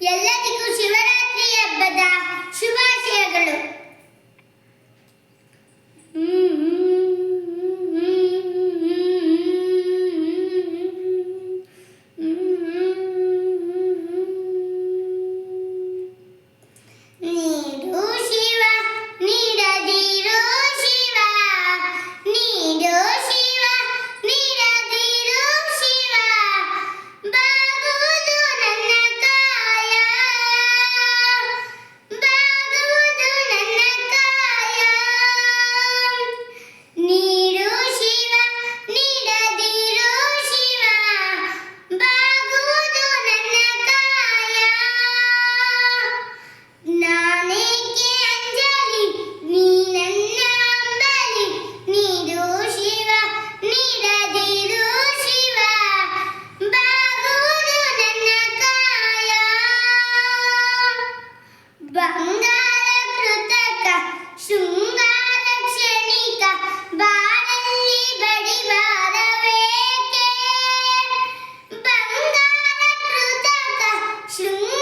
ಎಲ್ಲರಿಗೂ ಶಿವರಾತ್ರಿ ಹಬ್ಬದ ಶುಭಾಶಯಗಳು. ನೀಡು ಶಿವ ನೀಡದಿರು ಶಿವ, ನೀಡು ಶಿವ ನೀಡದಿರು ಶಿವ, ಬಾಗುವುದು ನನ್ನ ಕಾಯ, ಬಾಗುವುದು ನನ್ನ ಕಾಯ. ನೀಡು ಶಿವ ನೀಡದಿರು ಶಿವ, ಬಾಗುವುದು ನನ್ನ ಕಾಯ. ನಾನೇಕೆ ಅಂಜಲಿ ನೀ ನನ್ನ ಅಂಬಲಿ, ನೀಡು ಶಿವ ನೀಡದಿರು ಶಿವ, ಬಾಗುವುದು ನನ್ನ ಕಾಯ. ಬಂಗಾರ ಕೃತಕ ಶೃಂಗಾರ ಕ್ಷಣಿಕ, ಬಾಳಲ್ಲಿ ಬಡಿವಾರವೇಕೆ. ಬಂಗಾರ ಕೃತಕ ಶೃಂಗಾರ